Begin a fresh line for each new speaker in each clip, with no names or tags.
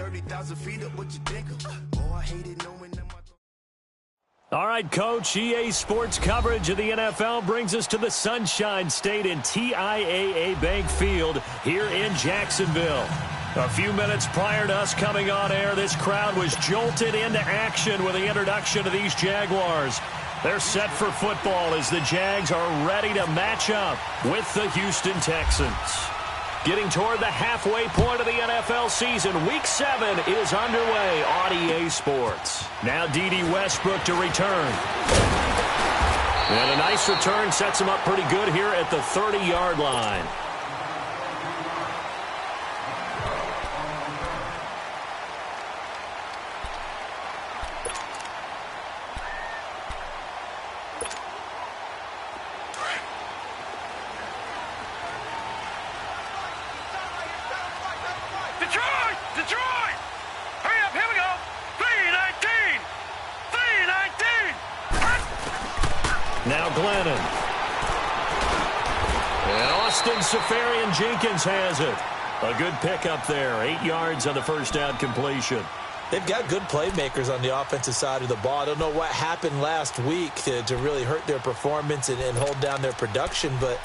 30,000 feet up, what you think of? Oh, I hate it knowing that my...
All right, Coach, EA Sports coverage of the NFL brings us to the Sunshine State in TIAA Bank Field here in Jacksonville. A few minutes prior to us coming on air, this crowd was jolted into action with the introduction of these Jaguars. They're set for football as the Jags are ready to match up with the Houston Texans. Getting toward the halfway point of the NFL season, Week 7 is underway on EA Sports. Now D.D. Westbrook to return. And a nice return sets him up pretty good here at the 30-yard line.
Detroit! Hurry up, here we go! 3-19! 3-19!
Now Glennon. And Austin Safarian-Jenkins has it. A good pickup there. 8 yards on the first down completion.
They've got good playmakers on the offensive side of the ball. I don't know what happened last week to really hurt their performance and hold down their production, but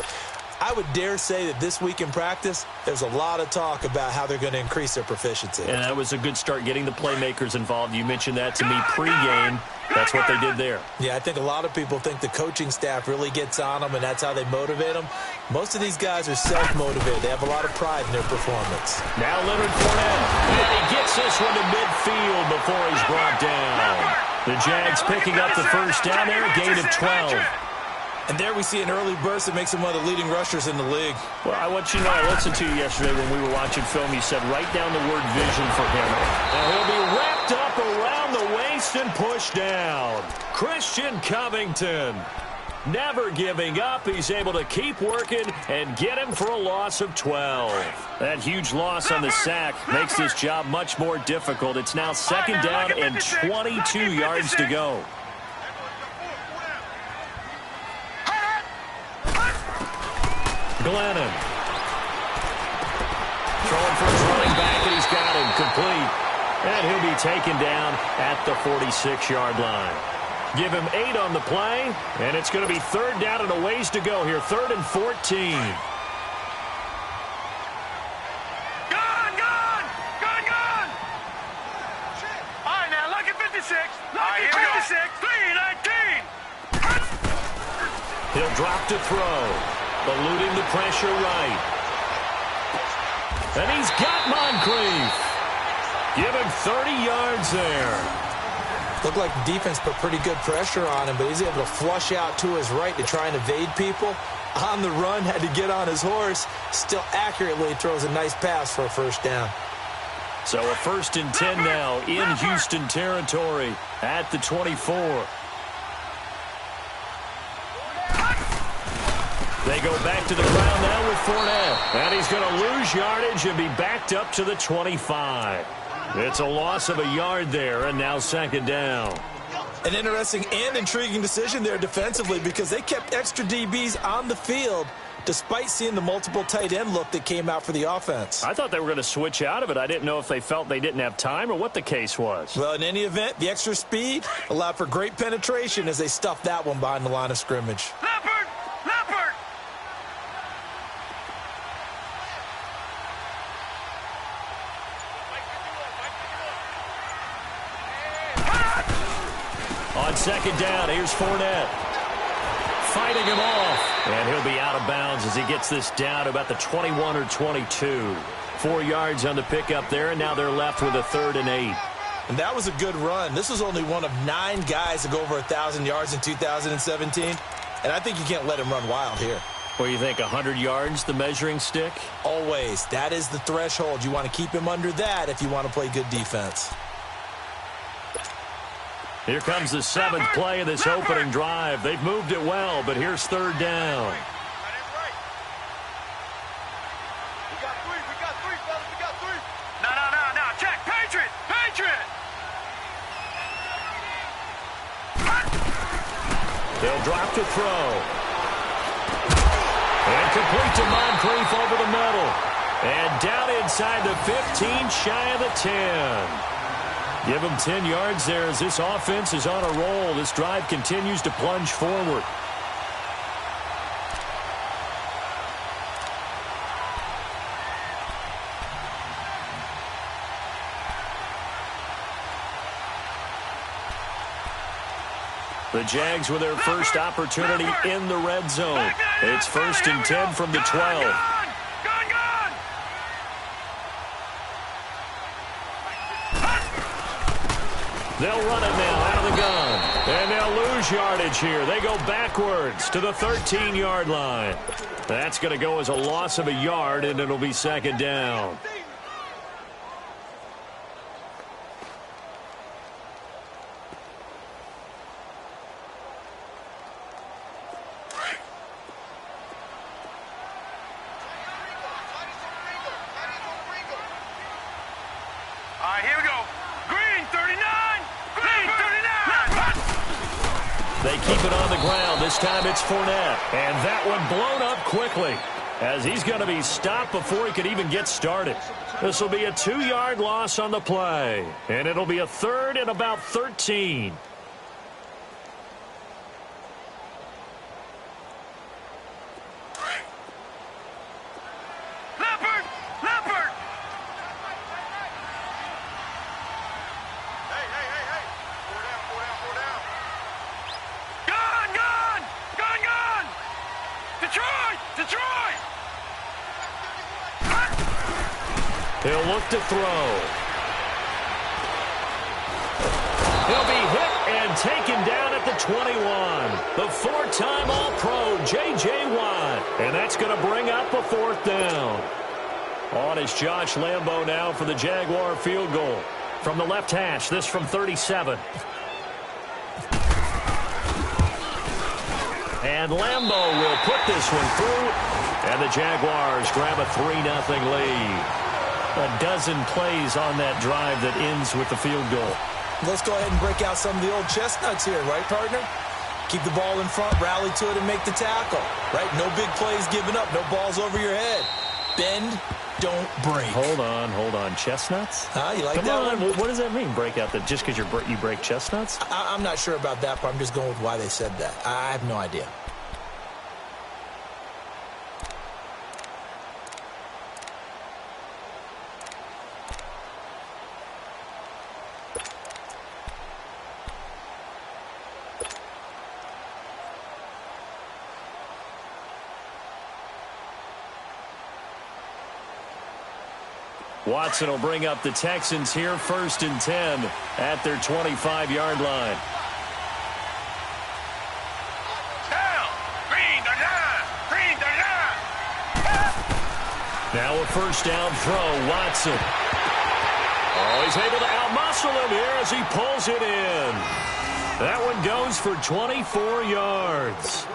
I would dare say that this week in practice, there's a lot of talk about how they're going to increase their proficiency.
And that was a good start getting the playmakers involved. You mentioned that to me pregame. That's what they did there.
Yeah, I think a lot of people think the coaching staff really gets on them, and that's how they motivate them. Most of these guys are self-motivated. They have a lot of pride in their performance.
Now Leonard Fournette. And he gets this one to midfield before he's brought down. The Jags picking up the first down there, a gain of 12.
And there we see an early burst that makes him one of the leading rushers in the league.
Well, I want you to know, I listened to you yesterday when we were watching film. You said write down the word vision for him. And he'll be wrapped up around the waist and pushed down. Christian Covington, never giving up. He's able to keep working and get him for a loss of 12. That huge loss on the sack makes this job much more difficult. It's now second down and 22 yards to go. Glennon. Throwing for his running back, and he's got him complete. And he'll be taken down at the 46-yard line. Give him 8 on the play, and it's going to be third down and a ways to go here. 3rd and 14.
Gone! All right, now, look at 56. Look at 56. 3-19.
He'll drop to throw. Eluding the pressure right. And he's got Moncrief. Give him 30 yards there.
Looked like the defense put pretty good pressure on him, but he's able to flush out to his right to try and evade people. On the run, had to get on his horse. Still accurately throws a nice pass for a first down.
So a 1st and 10 now in Houston territory at the 24. They go back to the ground now with Fournette. And he's going to lose yardage and be backed up to the 25. It's a loss of a yard there, and now second down.
An interesting and intriguing decision there defensively because they kept extra DBs on the field despite seeing the multiple tight end look that came out for the offense.
I thought they were going to switch out of it. I didn't know if they felt they didn't have time or what the case was.
Well, in any event, the extra speed allowed for great penetration as they stuffed that one behind the line of scrimmage.
Leopard!
On second down, here's Fournette. Fighting him off. And he'll be out of bounds as he gets this down to about the 21 or 22. 4 yards on the pickup there, and now they're left with a 3rd and 8.
And that was a good run. This was only one of 9 guys to go over 1,000 yards in 2017. And I think you can't let him run wild here.
What do you think, 100 yards, the measuring stick?
Always. That is the threshold. You want to keep him under that if you want to play good defense.
Here comes the 7th play of this opening drive. They've moved it well, but here's 3rd down.
We got three, fellas. We got three. No. Check. Patriot.
They'll drop to throw. And complete to Moncrief over the middle. And down inside the 15, shy of the 10. Give him 10 yards there as this offense is on a roll. This drive continues to plunge forward. The Jags with their first opportunity in the red zone. It's 1st and 10 from the 12. They'll run it now out of the gun. And they'll lose yardage here. They go backwards to the 13-yard line. That's going to go as a loss of a yard, and it'll be 2nd down.
Here we go. Green 39. Green 39.
They keep it on the ground. This time it's Fournette. And that one blown up quickly as he's going to be stopped before he could even get started. This will be a 2-yard loss on the play. And it'll be a 3rd and about 13. He'll look to throw. He'll be hit and taken down at the 21. The 4-time All-Pro, J.J. Watt. And that's going to bring up a 4th down. On is Josh Lambo now for the Jaguar field goal. From the left hash, this from 37. And Lambo will put this one through. And the Jaguars grab a 3-0 lead. A dozen plays on that drive that ends with the field goal.
Let's go ahead and break out some of the old chestnuts here, right, partner? Keep the ball in front, rally to it, and make the tackle, right? No big plays given up, no balls over your head. Bend, don't break.
Hold on. Chestnuts?
You like
Come
that
on.
one?
What does that mean, break out? That just because you break chestnuts?
I'm not sure about that, but I'm just going with why they said that. I have no idea.
Watson will bring up the Texans here, 1st and 10 at their 25-yard line.
Down. Green 39. Green 39.
Now a 1st down throw, Watson. Oh, he's able to outmuscle him here as he pulls it in. That one goes for 24 yards.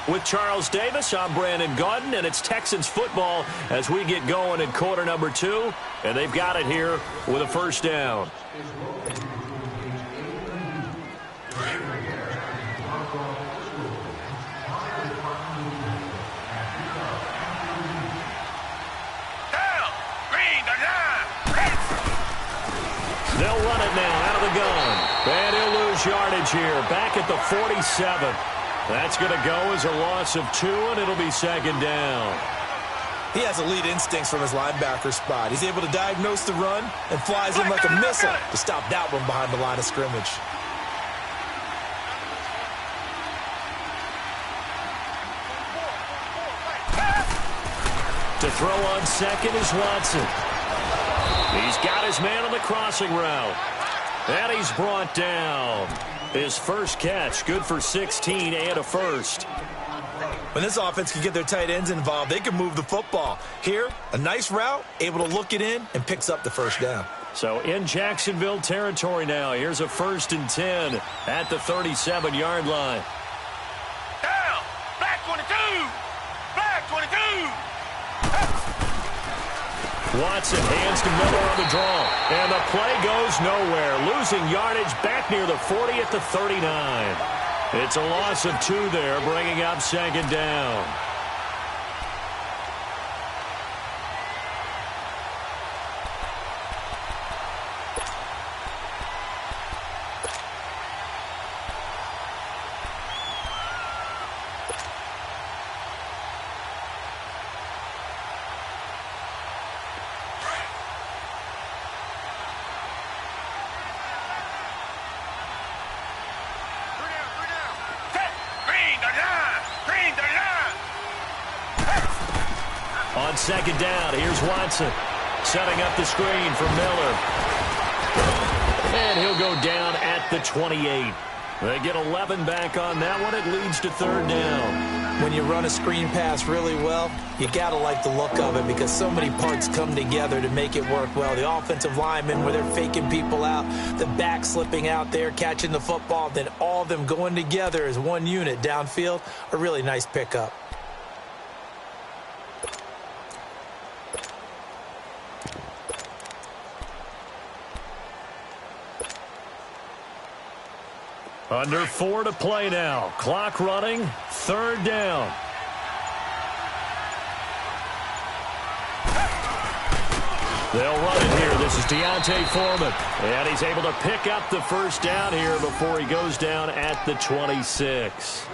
With Charles Davis, I'm Brandon Gaudin, and it's Texans football as we get going in quarter number 2. And they've got it here with a 1st down. They'll run it now out of the gun. And he'll lose yardage here, back at the 47. That's going to go as a loss of 2, and it'll be 2nd down.
He has elite instincts from his linebacker spot. He's able to diagnose the run and flies in like a missile to stop that one behind the line of scrimmage.
To throw on 2nd is Watson. He's got his man on the crossing route. And he's brought down. His first catch, good for 16 and a 1st.
When this offense can get their tight ends involved, they can move the football. Here, a nice route, able to look it in, and picks up the 1st down.
So in Jacksonville territory now, here's a 1st and 10 at the 37-yard line.
Down. Black 22. Black 22.
Watson hands to Miller on the draw. And the play goes nowhere. Losing yardage back near the 40 at the 39. It's a loss of 2 there, bringing up second down. On second down, here's Watson. Setting up the screen for Miller. And he'll go down at the 28. They get 11 back on that one. It leads to third down.
When you run a screen pass really well, you got to like the look of it because so many parts come together to make it work well. The offensive linemen, where they're faking people out, the back slipping out there, catching the football, then all of them going together as one unit downfield. A really nice pickup.
Under 4 to play now. Clock running. Third down. They'll run it here. This is Deontay Foreman. And he's able to pick up the first down here before he goes down at the 26.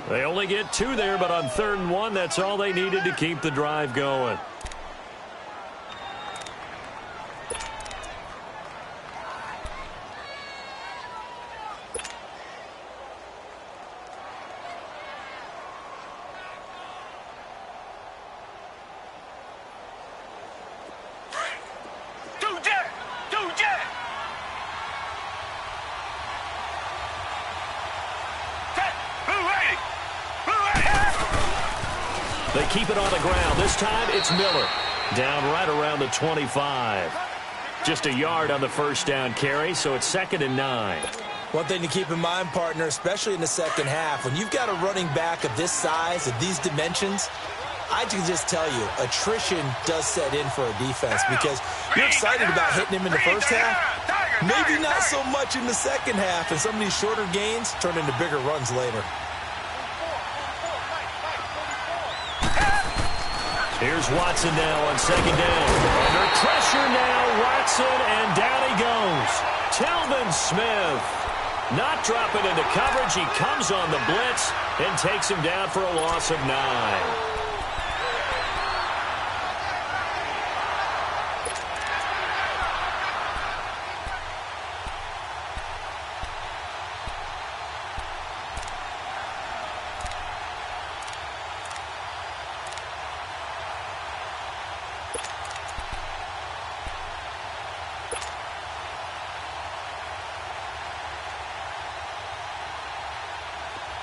They only get 2 there, but on 3rd and 1, that's all they needed to keep the drive going. They keep it on the ground. This time it's Miller. Down right around the 25. Just a yard on the first down carry, so it's 2nd and 9.
One thing to keep in mind, partner, especially in the second half, when you've got a running back of this size, of these dimensions, I can just tell you, attrition does set in for a defense because you're excited about hitting him in the first half. Maybe not so much in the second half, and some of these shorter gains turn into bigger runs later.
Here's Watson now on second down. Under pressure now, Watson, and down he goes. Telvin Smith not dropping into coverage. He comes on the blitz and takes him down for a loss of 9.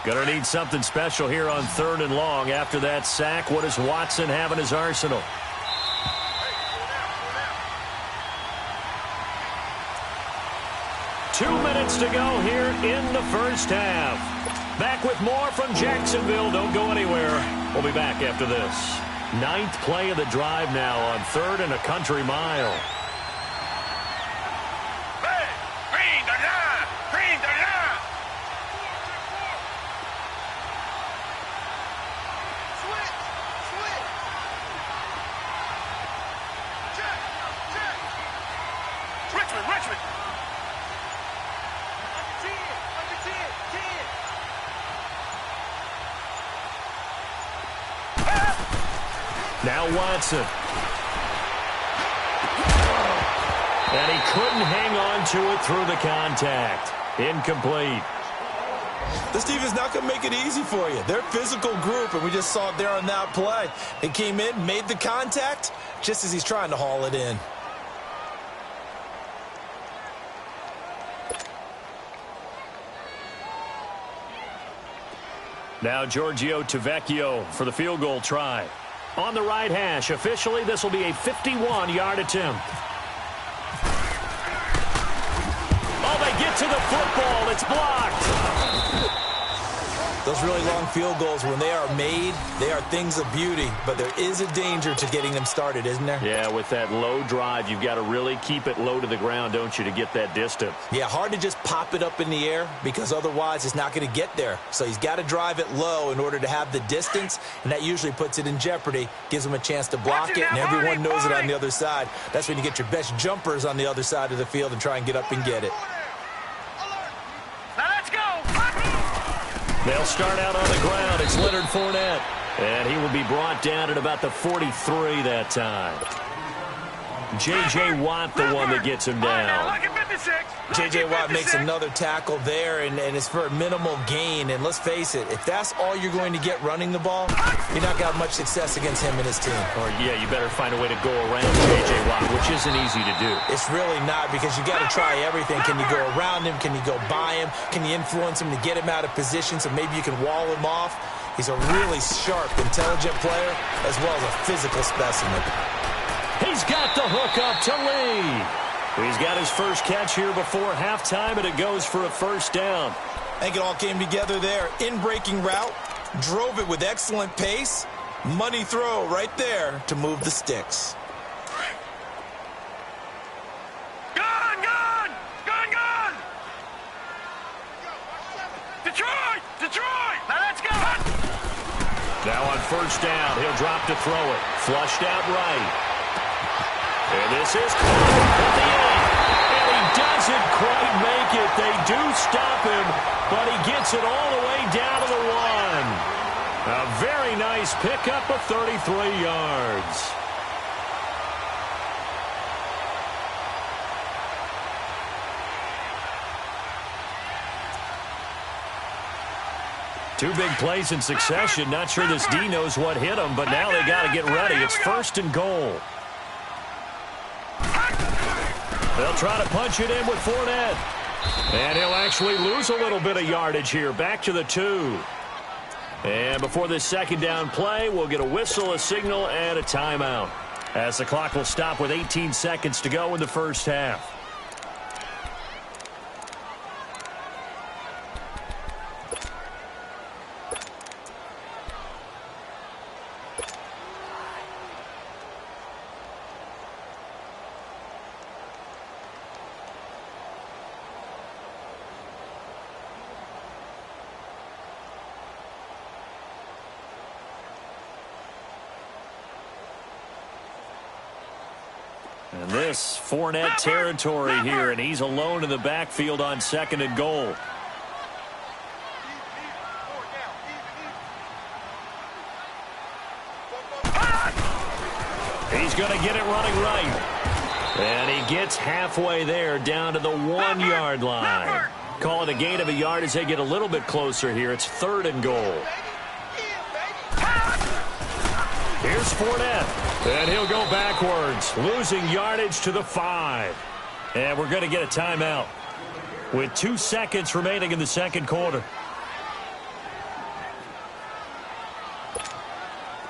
Going to need something special here on 3rd and long. After that sack, what does Watson have in his arsenal? Two minutes to go here in the first half. Back with more from Jacksonville. Don't go anywhere. We'll be back after this. 9th play of the drive now on 3rd and a country mile. Now Watson. And he couldn't hang on to it through the contact. Incomplete.
This defense not going to make it easy for you. They're a physical group, and we just saw it there on that play. He came in, made the contact, just as he's trying to haul it in.
Now Giorgio Tavecchio for the field goal try. On the right hash, officially, this will be a 51-yard attempt. Oh, they get to the football. It's blocked.
Those really long field goals, when they are made, they are things of beauty. But there is a danger to getting them started, isn't there?
Yeah, with that low drive, you've got to really keep it low to the ground, don't you, to get that distance.
Yeah, hard to just pop it up in the air because otherwise it's not going to get there. So he's got to drive it low in order to have the distance, and that usually puts it in jeopardy, gives him a chance to block it, and everyone knows it on the other side. That's when you get your best jumpers on the other side of the field and try and get up and get it.
Now let's go.
They'll start out on the ground. It's Leonard Fournette, and he will be brought down at about the 43 that time. J.J. Watt, the one that gets him down.
J.J. Watt makes another tackle there, and it's for a minimal gain. And let's face it, if that's all you're going to get running the ball, you're not going to have much success against him and his team.
Or, yeah, you better find a way to go around J.J. Watt, which isn't easy to do.
It's really not, because you got to try everything. Can you go around him? Can you go by him? Can you influence him to get him out of position so maybe you can wall him off? He's a really sharp, intelligent player as well as a physical specimen.
He's got the hook up to Lee. He's got his first catch here before halftime, and it goes for a first down.
I think it all came together there. In-breaking route, drove it with excellent pace. Money throw right there to move the sticks.
Gone, gone, gone, gone. Detroit, Detroit. Now let's go.
Now on first down, he'll drop to throw it. Flushed out right. And this is caught at the end. And he doesn't quite make it. They do stop him, but he gets it all the way down to the 1. A very nice pickup of 33 yards. Two big plays in succession. Not sure this D knows what hit him, but now they got to get ready. It's first and goal. They'll try to punch it in with Fournette. And he'll actually lose a little bit of yardage here. Back to the 2. And before this second down play, we'll get a whistle, a signal, and a timeout, as the clock will stop with 18 seconds to go in the first half. And this Fournette territory here, and he's alone in the backfield on second and goal. He's going to get it running right. And he gets halfway there, down to the 1-yard line. Call it a gain of a yard as they get a little bit closer here. It's third and goal. Here's Fournette. And he'll go backwards, losing yardage to the 5. And we're going to get a timeout with 2 seconds remaining in the second quarter.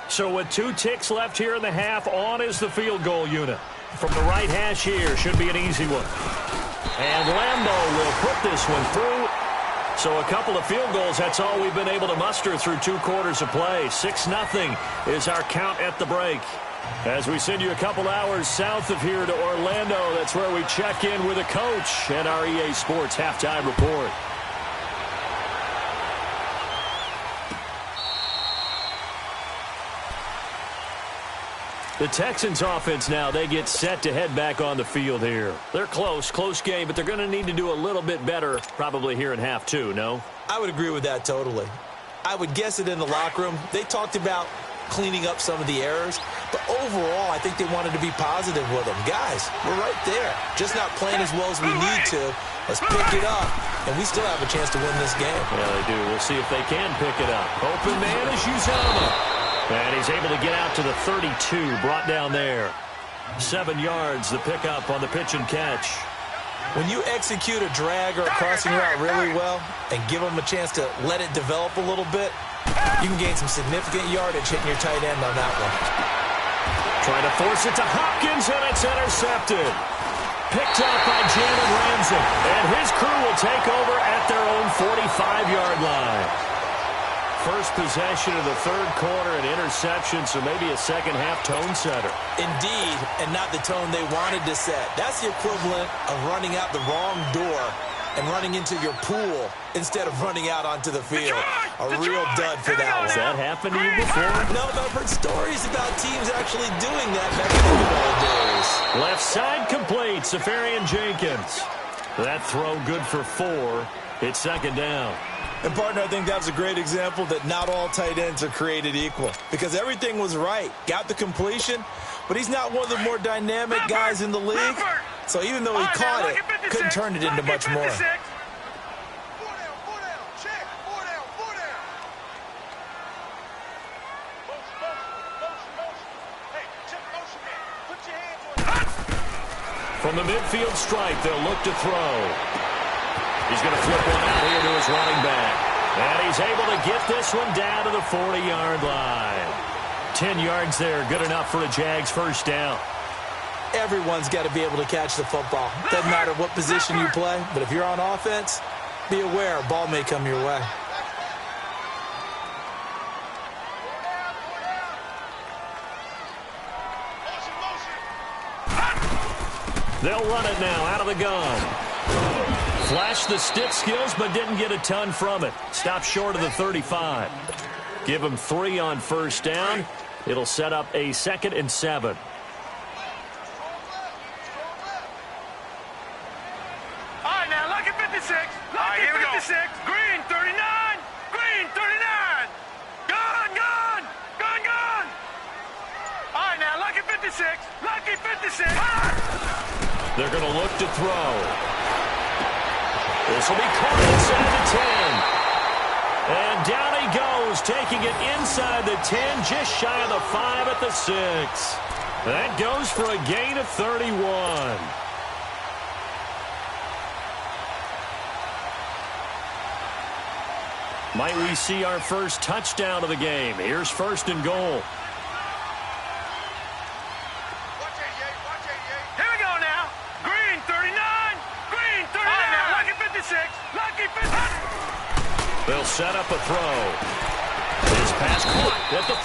So with 2 ticks left here in the half, on is the field goal unit. From the right hash here, should be an easy one. And Lambeau will put this one through. So a couple of field goals, that's all we've been able to muster through 2 quarters of play. 6-0 is our count at the break. As we send you a couple hours south of here to Orlando, that's where we check in with a coach at our EA Sports Halftime Report. The Texans offense now, they get set to head back on the field here. They're close game, but they're going to need to do a little bit better probably here in half 2, no?
I would agree with that totally. I would guess it in the locker room. They talked about cleaning up some of the errors, but overall, I think they wanted to be positive with them. Guys, we're right there. Just not playing as well as we need to. Let's pick it up, and we still have a chance to win this game.
Yeah, they do. We'll see if they can pick it up. Open man is Uzomah. And he's able to get out to the 32, brought down there. 7 yards, the pickup on the pitch and catch.
When you execute a drag or a crossing route really well and give them a chance to let it develop a little bit, you can gain some significant yardage hitting your tight end on that one.
Trying to force it to Hopkins, and it's intercepted. Picked up by Jalen Ramsey. And his crew will take over at their own 45-yard line. first possession of the third quarter, an interception, so maybe a second-half tone setter.
Indeed, and not the tone they wanted to set. That's the equivalent of running out the wrong door and running into your pool instead of running out onto the field. A real dud for that one.
Has that happened to you before?
No, but I've heard stories about teams actually doing that back in the good old days.
Left side complete, Safarian Jenkins. That throw good for 4. It's second down.
And, partner, I think that was a great example that not all tight ends are created equal because everything was right. Got the completion, but he's not one of the more dynamic guys in the league. So even though he caught it, couldn't turn it into much more.
From the midfield stripe, they'll look to throw. He's going to flip one out here to his running back. And he's able to get this one down to the 40-yard line. 10 yards there, good enough for a Jags first down.
Everyone's got to be able to catch the football. Doesn't matter what position you play, but if you're on offense, be aware a ball may come your way.
They'll run it now out of the gun. Flashed the stick skills, but didn't get a ton from it. Stopped short of the 35. Give him 3 on first down. It'll set up a 2nd and 7.
All right, now, lucky 56. Lucky 56. Green, 39. Green, 39. Gun, gun. Gun, gun. All right, now, lucky 56. Lucky 56.
They're going to look to throw. This will be caught inside the 10. And down he goes, taking it inside the 10, just shy of the 5 at the 6. That goes for a gain of 31. Might we see our first touchdown of the game? Here's 1st and goal.
Here we go now. Green, 39. Green, 39. All right, now, lucky 56. Lucky 56.
They'll set up a throw. His pass caught at the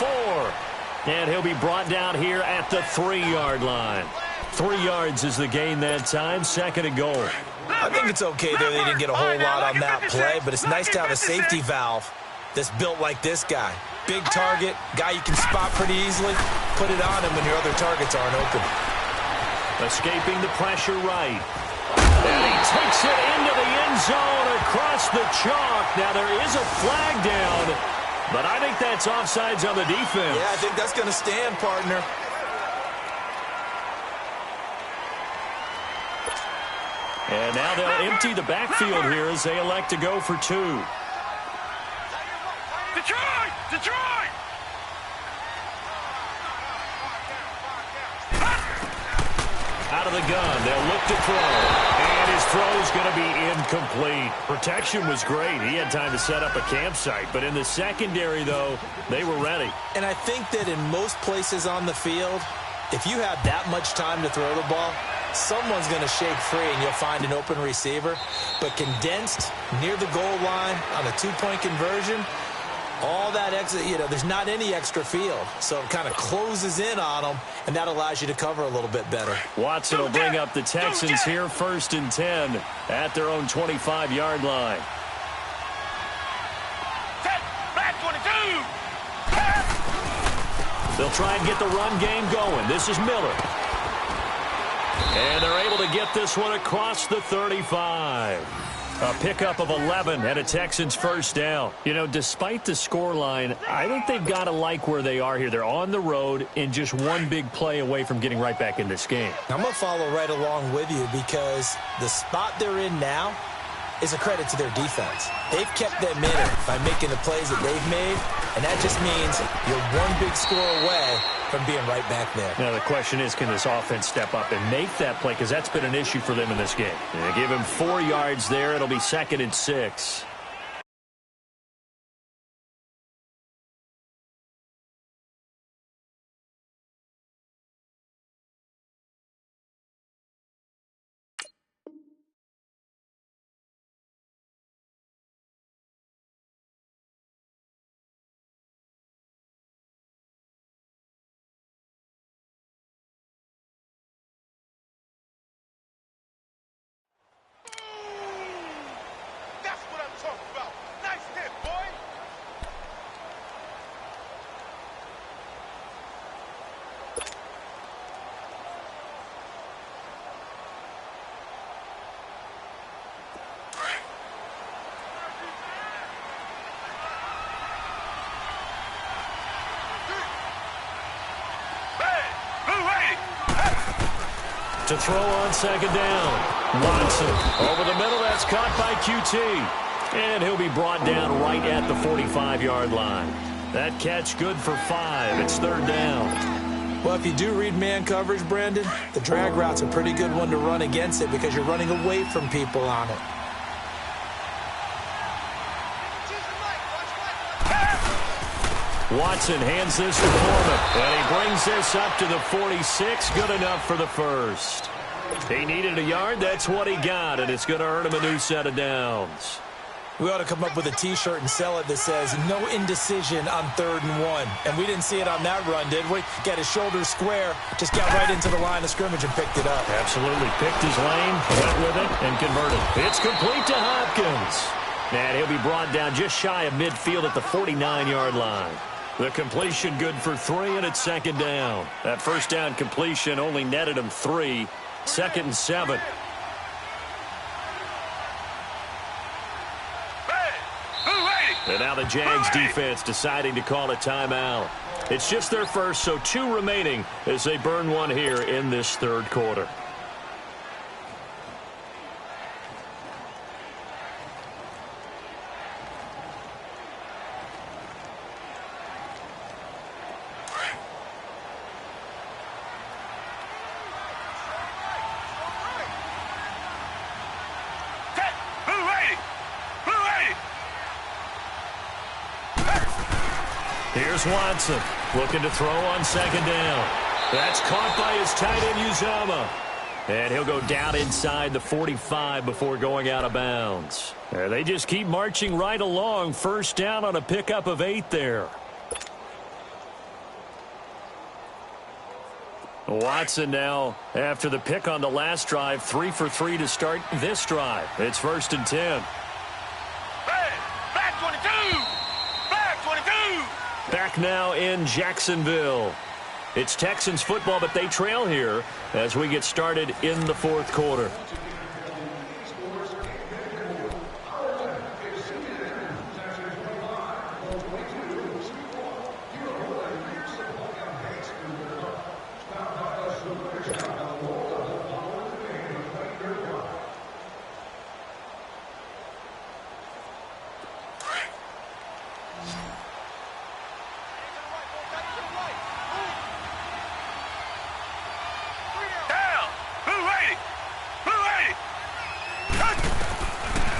4. And he'll be brought down here at the 3-yard line. 3 yards is the gain that time. 2nd and goal.
I think it's okay there they didn't get a whole lot on that play, but it's nice to have a safety valve that's built like this guy. Big target, guy you can spot pretty easily. Put it on him when your other targets aren't open.
Escaping the pressure right. And he takes it into the end zone across the chalk. Now there is a flag down, but I think that's offsides on the defense.
Yeah, I think that's going to stand, partner.
And now they'll empty the backfield here as they elect to go for 2.
Detroit! Detroit!
Out of the gun, they'll look to throw. And his throw's going to be incomplete. Protection was great. He had time to set up a campsite. But in the secondary, though, they were ready.
And I think that in most places on the field, if you have that much time to throw the ball, someone's going to shake free and you'll find an open receiver. But condensed near the goal line on a 2-point conversion, all that extra, there's not any extra field. So it kind of closes in on them, and that allows you to cover a little bit better.
Watson will bring up the Texans here, 1st and 10 at their own 25-yard line.
Black 22.
They'll try and get the run game going. This is Miller. And they're able to get this one across the 35. A pickup of 11 and a Texans first down. Despite the scoreline, I think they've got to like where they are here. They're on the road and just one big play away from getting right back in this game.
I'm going to follow right along with you because the spot they're in now is a credit to their defense. They've kept them in it by making the plays that they've made, and that just means you're one big score away from being right back there.
Now, the question is, can this offense step up and make that play? Because that's been an issue for them in this game. They give him 4 yards there. It'll be 2nd and 6. to throw on second down. Watson over the middle. That's caught by QT. And he'll be brought down right at the 45-yard line. That catch good for 5. It's third down.
Well, if you do read man coverage, Brandon, the drag route's a pretty good one to run against it because you're running away from people on it.
Watson hands this to Foreman, and he brings this up to the 46. Good enough for the first. He needed a yard. That's what he got, and it's going to earn him a new set of downs.
We ought to come up with a T-shirt and sell it that says, no indecision on 3rd and 1. And we didn't see it on that run, did we? Got his shoulders square, just got right into the line of scrimmage and picked it up.
Absolutely. Picked his lane, went with it, and converted. It's complete to Hopkins. And he'll be brought down just shy of midfield at the 49-yard line. The completion good for 3, and it's second down. That first down completion only netted him 3. 2nd and 7. And now the Jags defense deciding to call a timeout. It's just their first, so 2 remaining as they burn one here in this third quarter. Here's Watson looking to throw on second down. That's caught by his tight end, Uzomah. And he'll go down inside the 45 before going out of bounds. They just keep marching right along. First down on a pickup of 8 there. Watson now, after the pick on the last drive, 3 for 3 to start this drive. It's 1st and 10.
Back 22! Back 22!
Back now in Jacksonville. It's Texans football, but they trail here as we get started in the fourth quarter.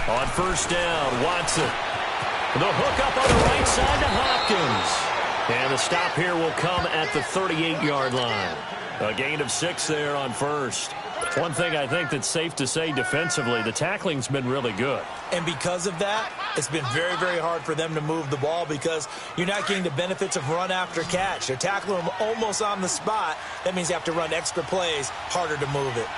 On first down, Watson. The hook up on the right side to Hopkins. And the stop here will come at the 38-yard line. A gain of 6 there on first. One thing I think that's safe to say defensively, the tackling's been really good.
And because of that, it's been very, very hard for them to move the ball because you're not getting the benefits of run after catch. They're tackling them almost on the spot. That means you have to run extra plays, harder to move it.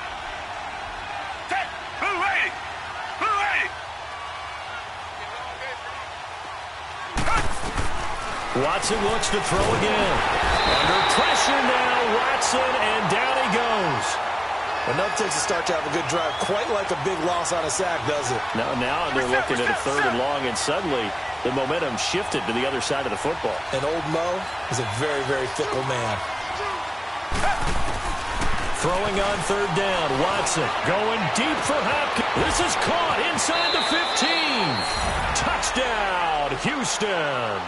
Watson looks to throw again. Under pressure now, Watson, and down he goes.
Enough takes a start to have a good drive. Quite like a big loss on a sack, does it?
Now they're looking at a 3rd and long, and suddenly the momentum shifted to the other side of the football.
And old Mo is a very, very fickle man.
Throwing on 3rd down, Watson going deep for Hopkins. This is caught inside the 15. Touchdown, Houston.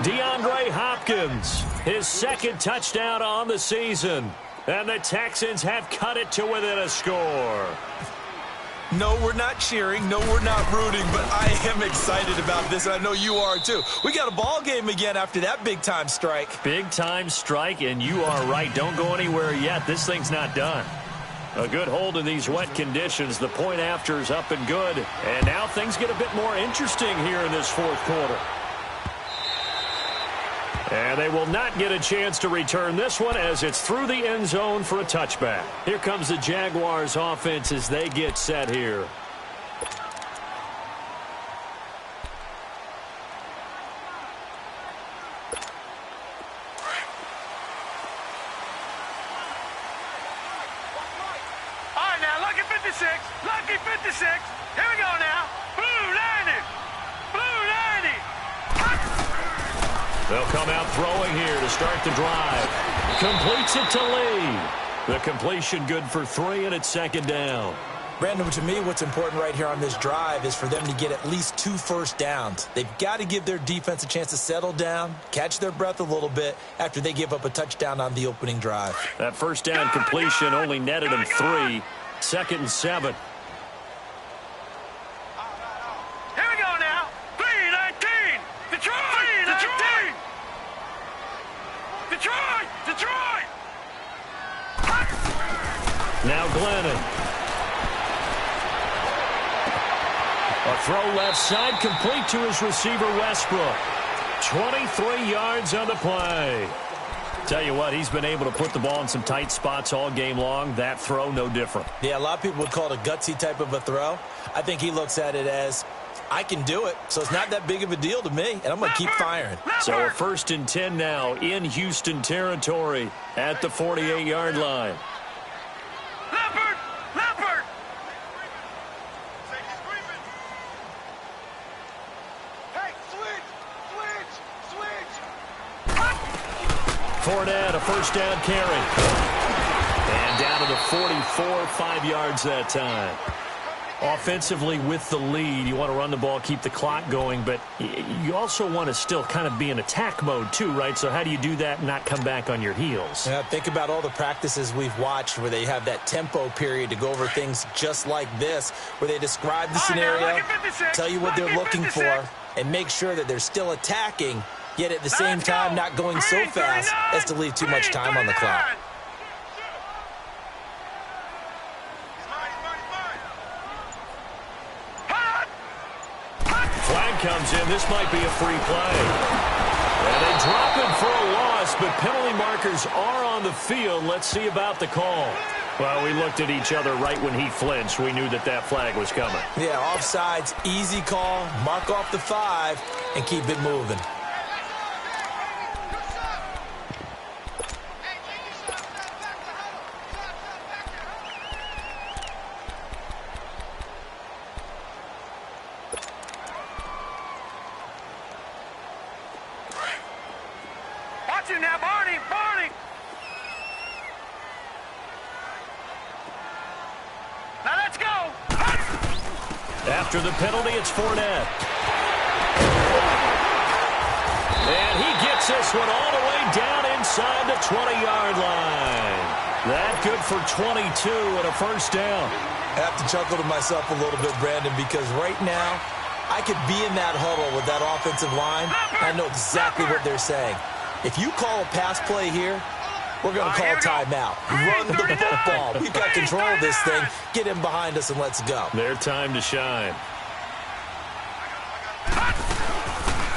DeAndre Hopkins, his 2nd touchdown on the season. And the Texans have cut it to within a score.
No, we're not cheering. No, we're not rooting. But I am excited about this, and I know you are too. We got a ball game again after that big-time strike.
Big-time strike, and you are right. Don't go anywhere yet. This thing's not done. A good hold in these wet conditions. The point after is up and good. And now things get a bit more interesting here in this fourth quarter. And they will not get a chance to return this one as it's through the end zone for a touchback. Here comes the Jaguars offense as they get set here.
All right, now, lucky 56. Lucky 56. Here we go now. Blue 90. Blue 90.
They'll come out throwing here to start the drive. Completes it to Lee. The completion good for 3, and it's second down.
Brandon, to me, what's important right here on this drive is for them to get at least 2 first downs. They've got to give their defense a chance to settle down, catch their breath a little bit after they give up a touchdown on the opening drive.
That first down completion only netted them 3. Second and 7.
Here we go now. 3-19. Detroit. Detroit. Detroit. Detroit.
Now Glennon. A throw left side, complete to his receiver, Westbrook. 23 yards on the play. Tell you what, he's been able to put the ball in some tight spots all game long. That throw, no different.
Yeah, a lot of people would call it a gutsy type of a throw. I think he looks at it as, I can do it, so it's not that big of a deal to me, and I'm going to keep firing.
So a 1st and 10 now in Houston territory at the 48-yard line.
Leopard. Leopard. Hey, switch.
Fournette, a first down carry. And down to the 44, 5 yards that time. Offensively with the lead, you want to run the ball, keep the clock going, but you also want to still kind of be in attack mode too, right? So how do you do that and not come back on your heels?
Yeah, think about all the practices we've watched where they have that tempo period to go over things just like this, where they describe the scenario, tell you what they're looking for, and make sure that they're still attacking, yet at the same time not going so fast as to leave too much time on the clock.
Flag comes in. This might be a free play. And they drop him for a loss, but penalty markers are on the field. Let's see about the call. Well, we looked at each other right when he flinched. We knew that that flag was coming.
Yeah, offsides, easy call, mark off the 5, and keep it moving.
Now, Barney. Now let's go.
After the penalty, it's Fournette. And he gets this one all the way down inside the 20-yard line. That good for 22 and a first down.
I have to chuckle to myself a little bit, Brandon, because right now I could be in that huddle with that offensive line. I know exactly what they're saying. If you call a pass play here, we're going to call timeout. Run the football. We've got control of this thing. Get him behind us and let's go.
Their time to shine.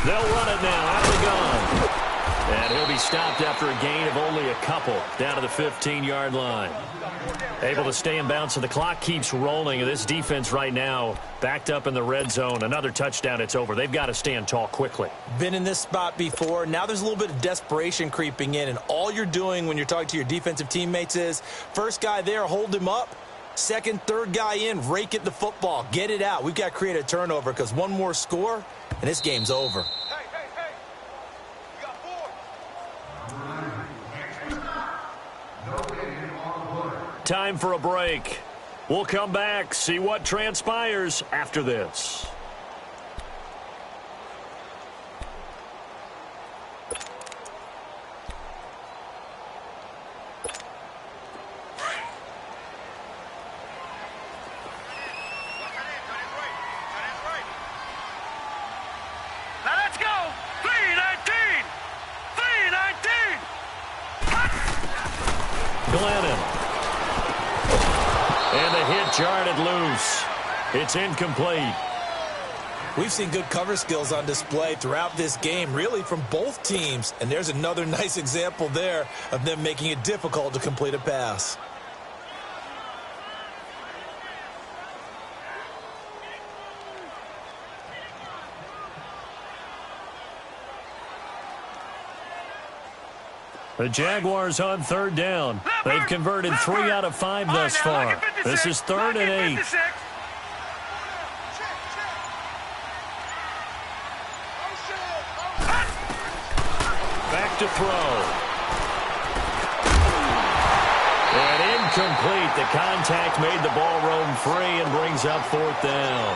They'll run it now out of the gun. And he'll be stopped after a gain of only a couple down to the 15-yard line. Able to stay in bounds, so the clock keeps rolling. And this defense right now backed up in the red zone. Another touchdown, it's over. They've got to stand tall quickly.
Been in this spot before. Now there's a little bit of desperation creeping in. And all you're doing when you're talking to your defensive teammates is, first guy there, hold him up. Second, third guy in, rake at the football. Get it out. We've got to create a turnover because one more score, and this game's over.
Time for a break. We'll come back, see what transpires after this.
Now let's go. 3-19. 3-19.
Glennon. And the hit jarred it loose. It's incomplete.
We've seen good cover skills on display throughout this game, really from both teams. And there's another nice example there of them making it difficult to complete a pass.
The Jaguars on third down. They've converted 3 out of 5 thus far. This is 3rd and 8. Back to throw. And Incomplete. The contact made the ball roam free and brings up 4th down.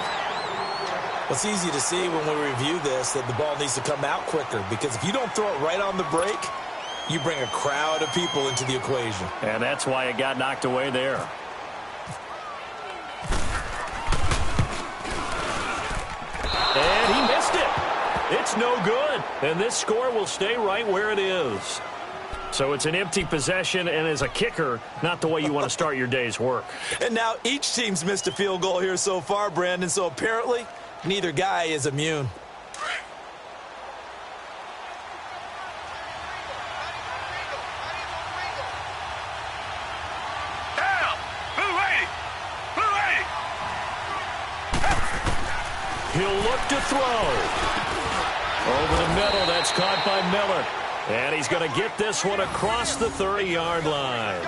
Well, it's easy to see when we review this that the ball needs to come out quicker, because if you don't throw it right on the break, you bring a crowd of people into the equation.
And that's why it got knocked away there. And he missed it. It's no good. And this score will stay right where it is. So it's an empty possession, and as a kicker, not the way you want to start your day's work.
And now each team's missed a field goal here so far, Brandon, so apparently neither guy is immune.
He'll look to throw. Over the middle, that's caught by Miller. And he's going to get this one across the 30-yard line.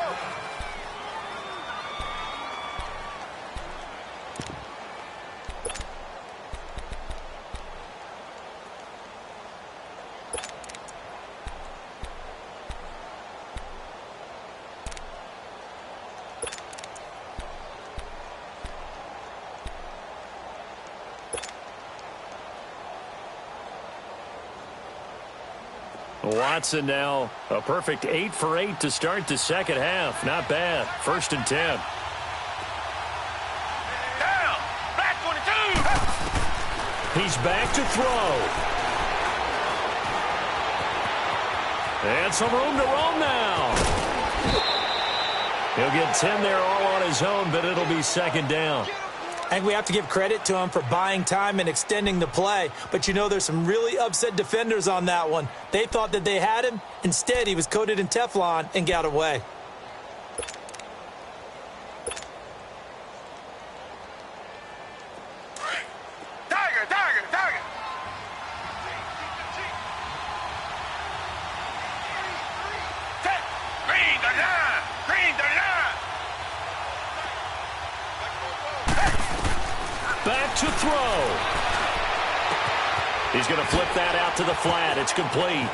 Watson now a perfect 8 for 8 to start the second half. Not bad. 1st and 10.
Down. Back 22.
He's back to throw. And some room to roam now. He'll get 10 there all on his own, but it'll be 2nd down.
I think we have to give credit to him for buying time and extending the play. But, you know, there's some really upset defenders on that one. They thought that they had him. Instead, he was coated in Teflon and got away.
Tiger, Tiger, Tiger. Green 39. Green 39.
Back to throw. He's going to flip that out to the flat. It's complete.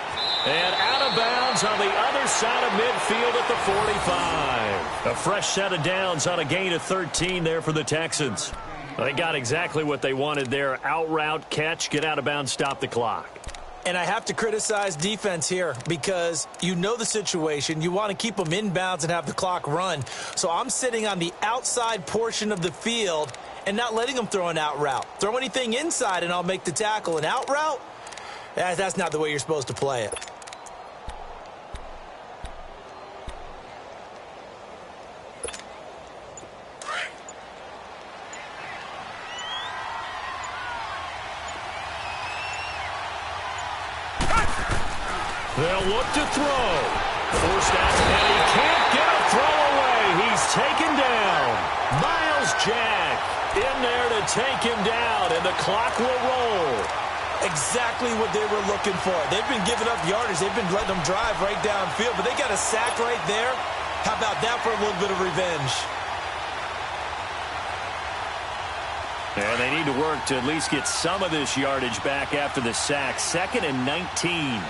And out of bounds on the other side of midfield at the 45. A fresh set of downs on a gain of 13 there for the Texans. They got exactly what they wanted there. Out route, catch, get out of bounds, stop the clock.
And I have to criticize defense here because you know the situation. You want to keep them inbounds and have the clock run. So I'm sitting on the outside portion of the field and not letting them throw an out route. Throw anything inside and I'll make the tackle. An out route? That's not the way you're supposed to play it.
They'll look to throw. Forced out, and he can't get a throw away. He's taken down. Miles Jack in there to take him down, and the clock will roll.
Exactly what they were looking for. They've been giving up yardage. They've been letting them drive right downfield, but they got a sack right there. How about that for a little bit of revenge?
And they need to work to at least get some of this yardage back after the sack. 2nd and 19.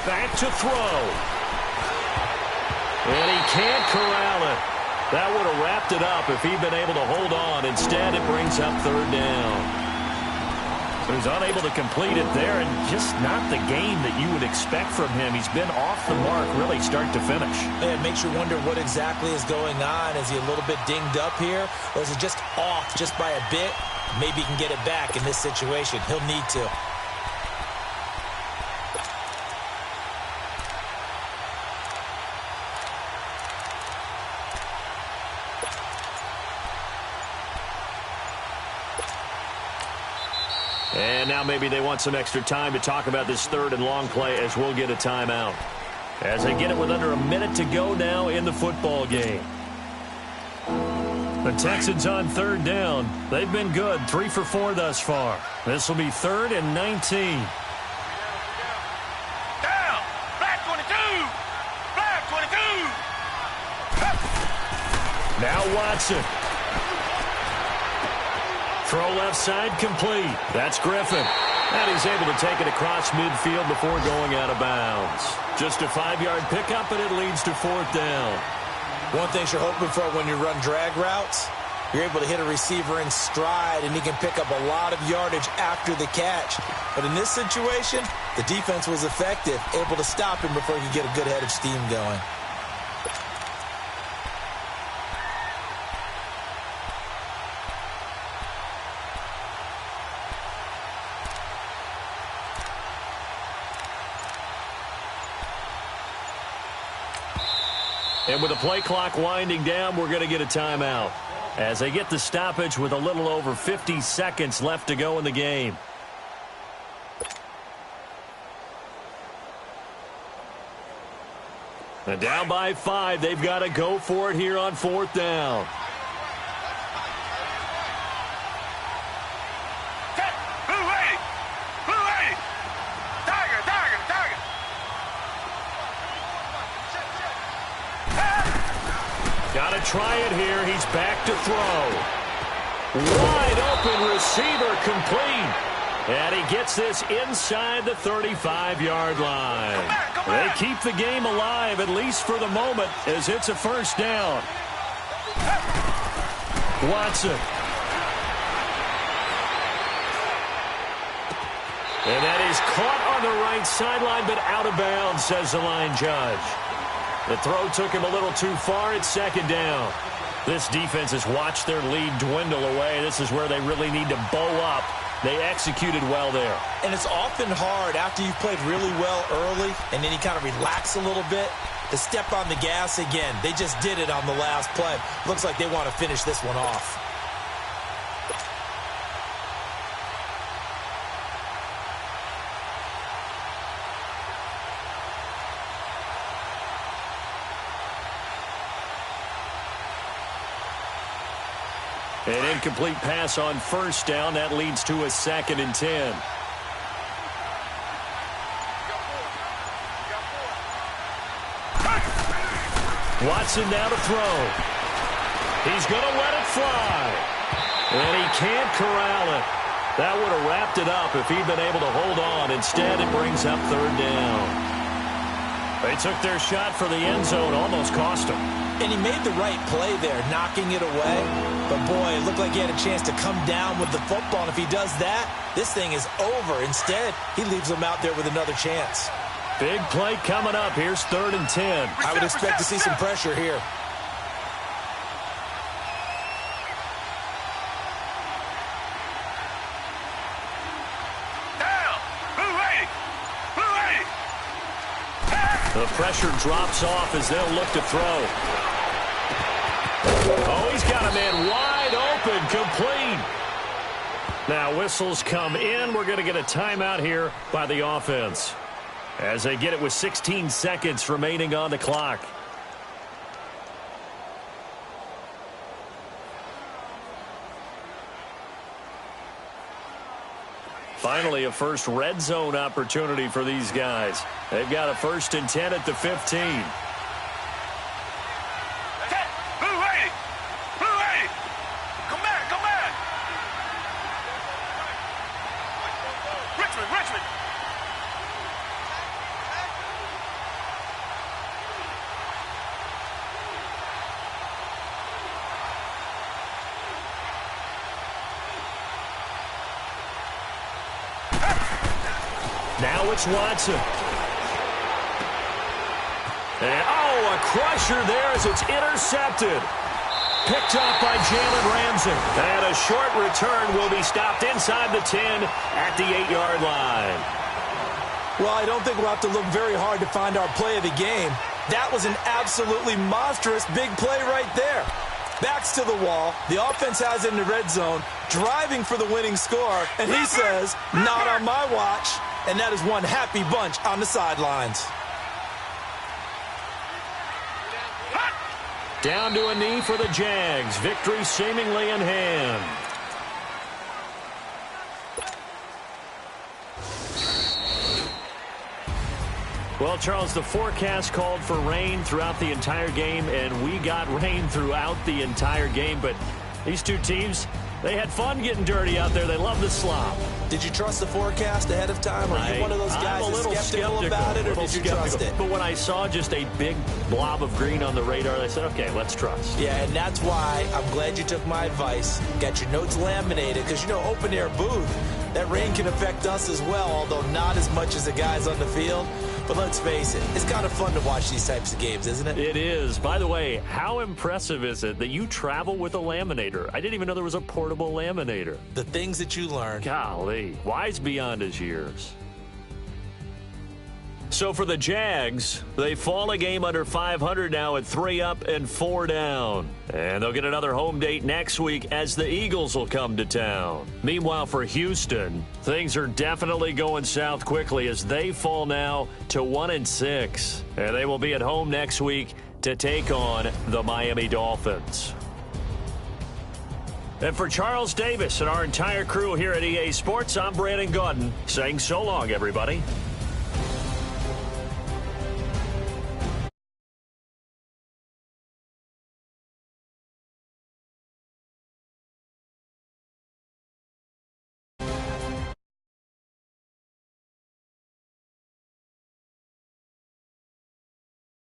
Back to throw. And he can't corral it. That would have wrapped it up if he'd been able to hold on. Instead, it brings up 3rd down. So he's unable to complete it there, and just not the game that you would expect from him. He's been off the mark, really, start to finish.
Yeah, it makes you wonder what exactly is going on. Is he a little bit dinged up here, or is it just off just by a bit? Maybe he can get it back in this situation. He'll need to.
And now maybe they want some extra time to talk about this 3rd and long play as we'll get a timeout. As they get it with under a minute to go now in the football game. The Texans on 3rd down. They've been good, 3 for 4 thus far. This will be 3rd and 19.
Down. Black 22. Black 22.
Now Watson. Throw left side complete. That's Griffin. And he's able to take it across midfield before going out of bounds. Just a 5-yard pickup, and it leads to 4th down.
One thing you're hoping for when you run drag routes, you're able to hit a receiver in stride, and he can pick up a lot of yardage after the catch. But in this situation, the defense was effective, able to stop him before he could get a good head of steam going.
And with the play clock winding down, we're going to get a timeout as they get the stoppage with a little over 50 seconds left to go in the game. And down by 5, they've got to go for it here on 4th down. Got to try it here. He's back to throw. Wide open receiver complete. And he gets this inside the 35-yard line. They keep the game alive, at least for the moment, as it's a 1st down. Watson. And that is caught on the right sideline, but out of bounds, says the line judge. The throw took him a little too far. It's 2nd down. This defense has watched their lead dwindle away. This is where they really need to bow up. They executed well there. And it's often hard after you've played really well early and then you kind of relax a little bit to step on the gas again. They just did it on the last play. Looks like they want to finish this one off. An incomplete pass on 1st down. That leads to a 2nd and 10. Watson now to throw. He's going to let it fly. And he can't corral it. That would have wrapped it up if he'd been able to hold on. Instead, it brings up 3rd down. They took their shot for the end zone. Almost cost him.
And he made the right play there, knocking it away. But, boy, it looked like he had a chance to come down with the football. And if he does that, this thing is over. Instead, he leaves him out there with another chance.
Big play coming up. Here's 3rd and 10.
I would expect to see some pressure here.
The pressure drops off as they'll look to throw. Oh, he's got a man wide open, complete. Now whistles come in. We're going to get a timeout here by the offense as they get it with 16 seconds remaining on the clock. Finally, a first red zone opportunity for these guys. They've got a 1st and 10 at the 15. Now it's Watson. And, a crusher there as it's intercepted. Picked up by Jalen Ramsey. And a short return will be stopped inside the 10 at the 8-yard line.
Well, I don't think we'll have to look very hard to find our play of the game. That was an absolutely monstrous big play right there. Backs to the wall. The offense has it in the red zone, driving for the winning score. And he says, not on my watch. And that is one happy bunch on the sidelines.
Down to a knee for the Jags. Victory seemingly in hand. Well, Charles, the forecast called for rain throughout the entire game, and we got rain throughout the entire game. But these two teams, They had fun getting dirty out there. They love the slop.
Did you trust the forecast ahead of time? Are you one of those guys that's skeptical about it, or did you trust it?
But when I saw just a big blob of green on the radar, I said, okay, let's trust.
Yeah, and that's why I'm glad you took my advice. Got your notes laminated, because, you know, open-air booth, that rain can affect us as well, although not as much as the guys on the field. But let's face it, it's kind of fun to watch these types of games, isn't it?
It is. By the way, how impressive is it that you travel with a laminator? I didn't even know there was a portable laminator.
The things that you learn.
Golly, wise beyond his years. So for the Jags, they fall a game under 500 now at 3 up and 4 down. And they'll get another home date next week as the Eagles will come to town. Meanwhile, for Houston, things are definitely going south quickly as they fall now to 1-6. And they will be at home next week to take on the Miami Dolphins. And for Charles Davis and our entire crew here at EA Sports, I'm Brandon Gaudin saying so long, everybody.